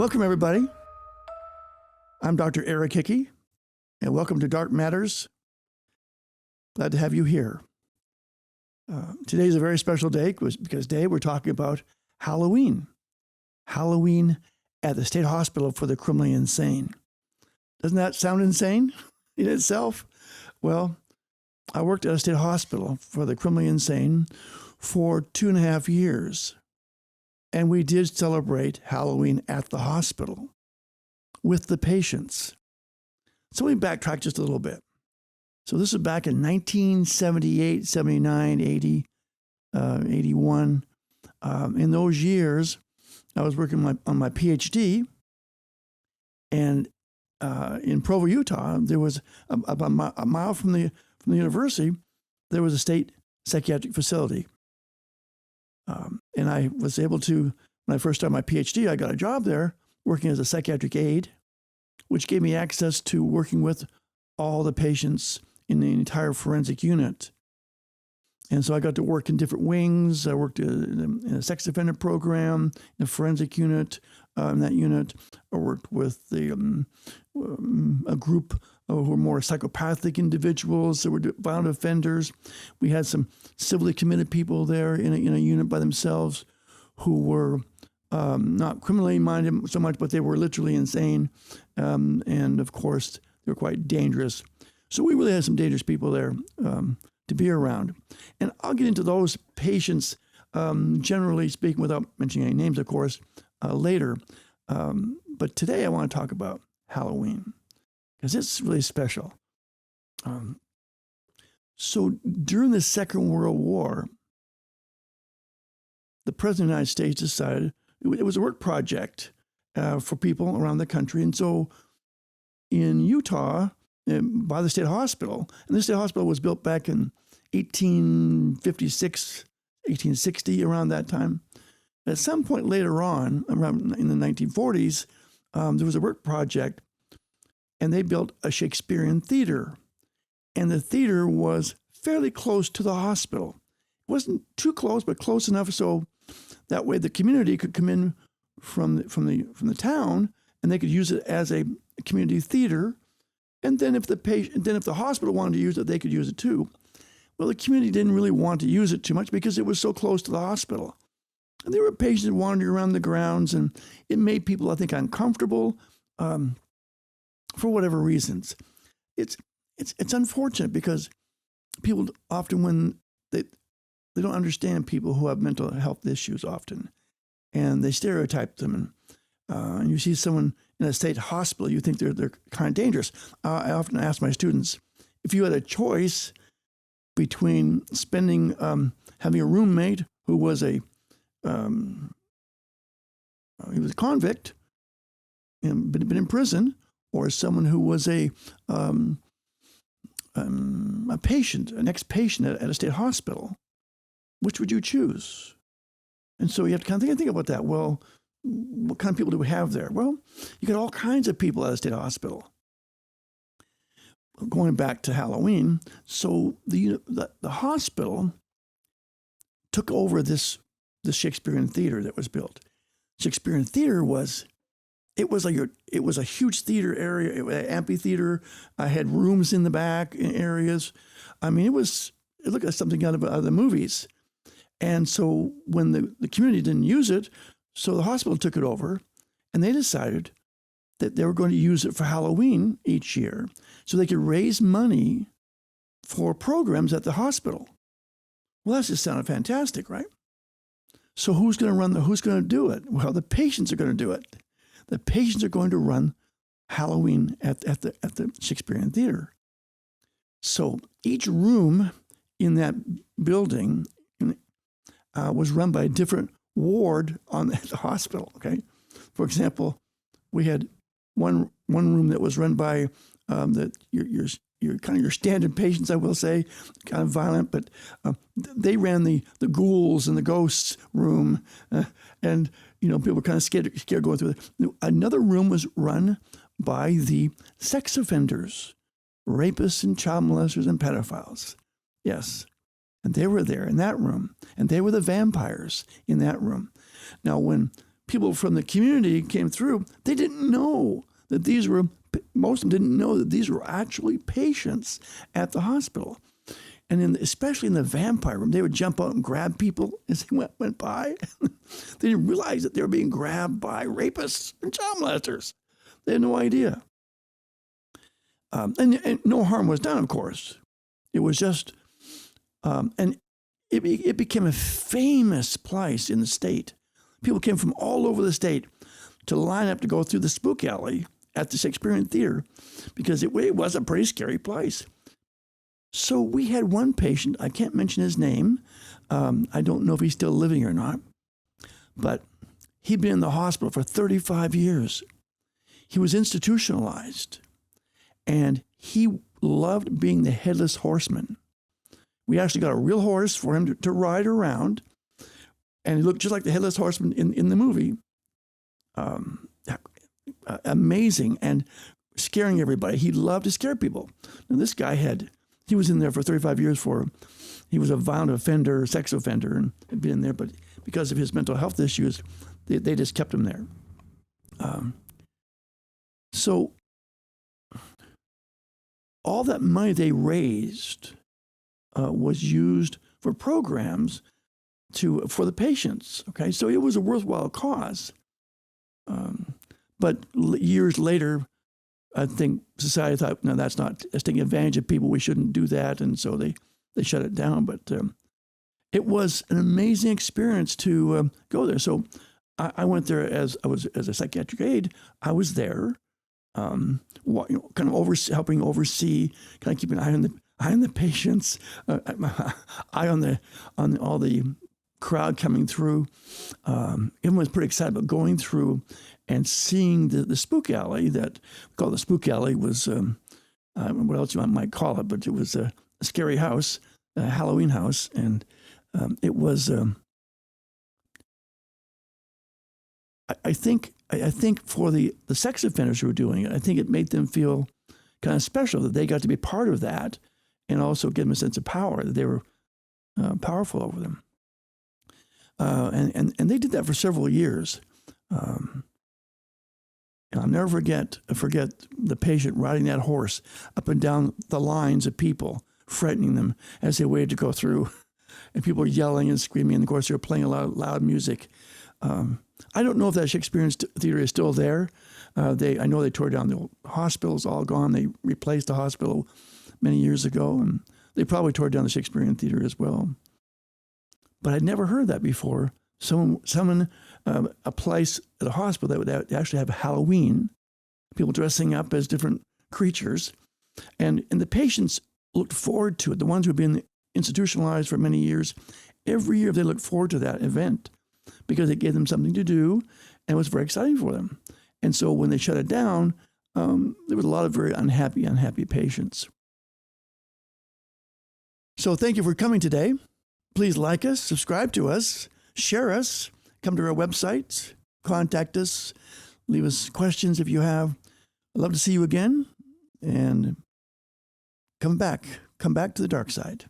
Welcome, everybody. I'm Dr. Eric Hickey, and welcome to Dark Matters. Glad to have you here. Today's a very special day because today we're talking about Halloween. Halloween at the State Hospital for the Criminally Insane. Doesn't that sound insane in itself? Well, I worked at a state hospital for the criminally insane for 2.5 years. And we did celebrate Halloween at the hospital with the patients. So we backtrack just a little bit. So this is back in 1978, 79, 80, 81. In those years, I was working on my PhD. And in Provo, Utah, there was about a mile from the university, there was a state psychiatric facility. And I was able to, when I first started my PhD, I got a job there working as a psychiatric aide, which gave me access to working with all the patients in the entire forensic unit. And so I got to work in different wings. I worked in a sex offender program, in a forensic unit. In that unit, I worked with a group who were more psychopathic individuals that were violent offenders. We had some civilly committed people there in a unit by themselves who were not criminally minded so much, but they were literally insane. And of course, they were quite dangerous. So we really had some dangerous people there to be around. And I'll get into those patients, generally speaking, without mentioning any names, of course, later. But today I want to talk about Halloween because it's really special. So during the Second World War, the President of the United States decided it was a work project for people around the country. And so in Utah, by the state hospital, and the state hospital was built back in 1856, 1860, around that time. At some point later on, around in the 1940s, there was a work project, and they built a Shakespearean theater. And the theater was fairly close to the hospital. It wasn't too close, but close enough so that way the community could come in from the town, and they could use it as a community theater. And then if the hospital wanted to use it, they could use it too. Well, the community didn't really want to use it too much because it was so close to the hospital. And there were patients wandering around the grounds, and it made people, I think, uncomfortable for whatever reasons. It's unfortunate because people often, when they don't understand people who have mental health issues often, and they stereotype them. And you see someone in a state hospital, you think they're kind of dangerous. I often ask my students, if you had a choice between having a roommate who was he was a convict and been in prison, or someone who was a patient, an ex-patient at a state hospital, which would you choose? And so you have to kind of think about that. Well, what kind of people do we have there? Well, you got all kinds of people at a state hospital. Going back to Halloween, so the hospital took over this Shakespearean theater that was built. Shakespearean theater was a huge theater area, it was an amphitheater. I had rooms in the back in areas. I mean, it looked like something out of the movies. And so when the community didn't use it, so the hospital took it over, and they decided that they were going to use it for Halloween each year so they could raise money for programs at the hospital. Well, that just sounded fantastic, right? So who's going to do it? Well, the patients are going to do it. The patients are going to run Halloween at the Shakespearean Theater. So each room in that building was run by a different ward at the hospital. Okay, for example, we had one room that was run by your kind of your standard patients, I will say, kind of violent, but they ran the ghouls and the ghosts room, and people were kind of scared going through it. Another room was run by the sex offenders, rapists and child molesters and pedophiles. Yes. And they were there in that room, and they were the vampires in that room. Now, when people from the community came through, they didn't know that most of them didn't know that these were actually patients at the hospital. And especially in the vampire room, they would jump out and grab people as they went by. They didn't realize that they were being grabbed by rapists and child molesters. They had no idea. And no harm was done, of course. It was just, and it became a famous place in the state. People came from all over the state to line up to go through the Spook Alley at the Shakespearean Theater because it was a pretty scary place. So we had one patient, I can't mention his name. I don't know if he's still living or not, but he'd been in the hospital for 35 years. He was institutionalized, and he loved being the Headless Horseman. We actually got a real horse for him to ride around, and he looked just like the Headless Horseman in the movie. Amazing and scaring everybody. He loved to scare people. Now, this guy he was in there for 35 years he was a violent offender, sex offender, and had been in there, but because of his mental health issues, they just kept him there. So all that money they raised was used for programs for the patients. Okay, so it was a worthwhile cause. But years later, I think society thought, no, that's taking advantage of people. We shouldn't do that, and so they shut it down. But it was an amazing experience to go there. So I went there as a psychiatric aide. I was there, kind of helping oversee, kind of keeping an eye on the patients, eye on all the crowd coming through. Everyone was pretty excited about going through and seeing the Spook Alley that we call the Spook Alley was, what else you might call it, but it was a scary house, a Halloween house. And it was, I think for the sex offenders who were doing it, I think it made them feel kind of special that they got to be part of that and also give them a sense of power, that they were powerful over them. And they did that for several years. And I'll never forget the patient riding that horse up and down the lines of people, frightening them as they waited to go through. And people were yelling and screaming. And of course, they were playing a lot of loud music. I don't know if that Shakespearean Theater is still there. I know they tore down the hospital. It's all gone. They replaced the hospital many years ago. And they probably tore down the Shakespearean Theater as well. But I'd never heard that before. A place at a hospital that would actually have Halloween, people dressing up as different creatures. And the patients looked forward to it. The ones who had been institutionalized for many years, every year they looked forward to that event because it gave them something to do and it was very exciting for them. And so when they shut it down, there was a lot of very unhappy patients. So thank you for coming today. Please like us, subscribe to us, share us, come to our website, contact us, leave us questions if you have. I'd love to see you again, and come back to the dark side.